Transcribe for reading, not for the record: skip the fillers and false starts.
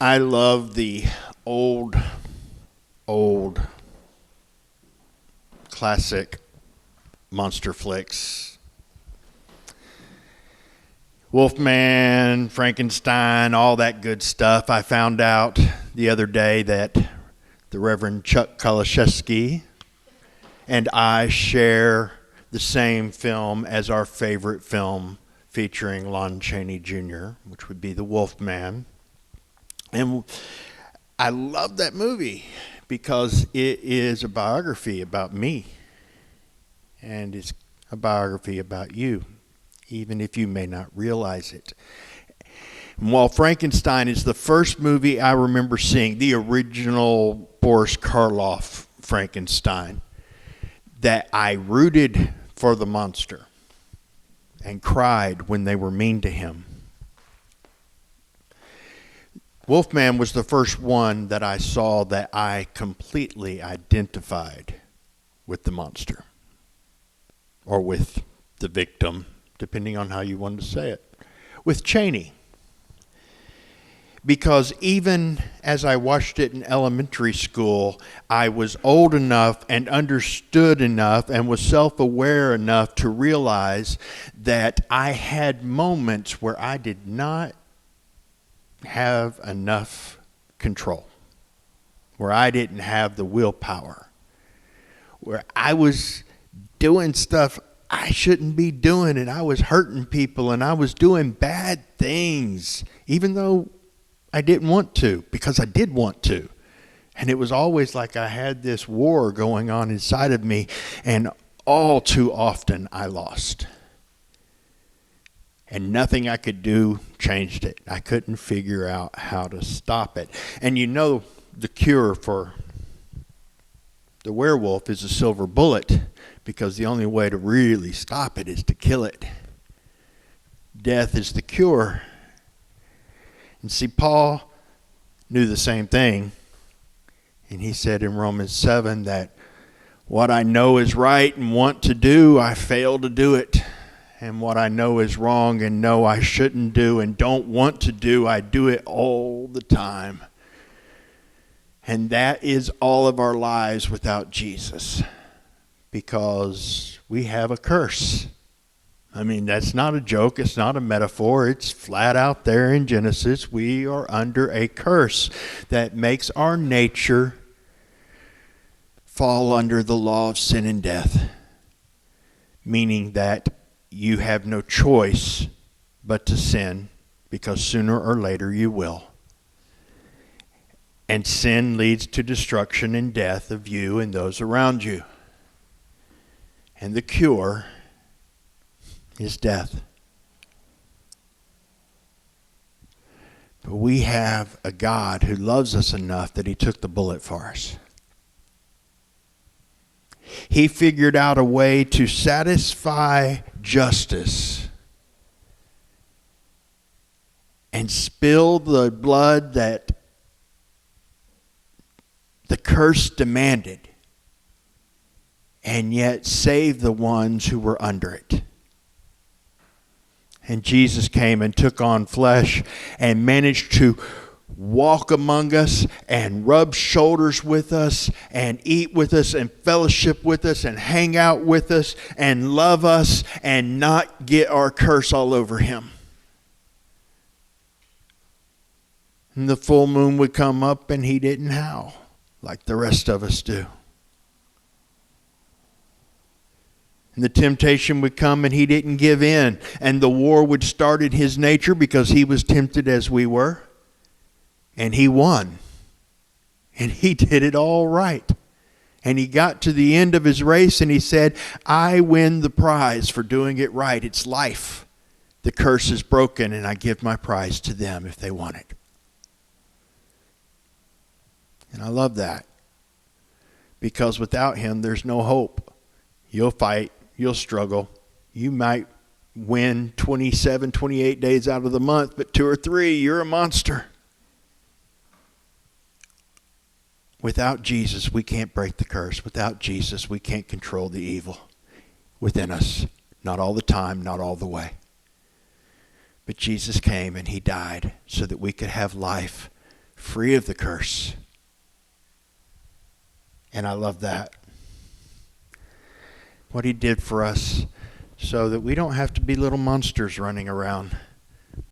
I love the old classic monster flicks. Wolfman, Frankenstein, all that good stuff. I found out the other day that the Reverend Chuck Koloszewski and I share the same film as our favorite film featuring Lon Chaney Jr., which would be The Wolfman. And I love that movie because it is a biography about me. And it's a biography about you, even if you may not realize it. And while Frankenstein is the first movie I remember seeing, the original Boris Karloff Frankenstein, that I rooted for the monster and cried when they were mean to him. Wolfman was the first one that I saw that I completely identified with the monster, or with the victim, depending on how you wanted to say it, with Chaney. Because even as I watched it in elementary school, I was old enough and understood enough and was self-aware enough to realize that I had moments where I did not have enough control, where I didn't have the willpower, where I was doing stuff I shouldn't be doing, and I was hurting people, and I was doing bad things, even though I didn't want to, because I did want to. And it was always like I had this war going on inside of me, and all too often I lost. And nothing I could do changed it. I couldn't figure out how to stop it. And you know the cure for the werewolf is a silver bullet, because the only way to really stop it is to kill it. Death is the cure. And see, Paul knew the same thing. And he said in Romans 7 that what I know is right and want to do, I fail to do it. And what I know is wrong and know I shouldn't do and don't want to do, I do it all the time. And that is all of our lives without Jesus, because we have a curse. I mean, that's not a joke. It's not a metaphor. It's flat out there in Genesis. We are under a curse that makes our nature fall under the law of sin and death, meaning that you have no choice but to sin, because sooner or later you will. And sin leads to destruction and death of you and those around you. And the cure is death. But we have a God who loves us enough that he took the bullet for us. He figured out a way to satisfy justice and spill the blood that the curse demanded, and yet save the ones who were under it. And Jesus came and took on flesh and managed to walk among us and rub shoulders with us and eat with us and fellowship with us and hang out with us and love us and not get our curse all over him. And the full moon would come up and he didn't howl like the rest of us do. And the temptation would come and he didn't give in. And the war would start in his nature because he was tempted as we were. And he won. And he did it all right. And he got to the end of his race and he said, I win the prize for doing it right. It's life. The curse is broken and I give my prize to them if they want it. And I love that. Because without him, there's no hope. You'll fight. You'll struggle. You might win 27, 28 days out of the month, but 2 or 3, you're a monster. Without Jesus, we can't break the curse. Without Jesus, we can't control the evil within us. Not all the time, not all the way. But Jesus came and he died so that we could have life free of the curse. And I love that. What he did for us so that we don't have to be little monsters running around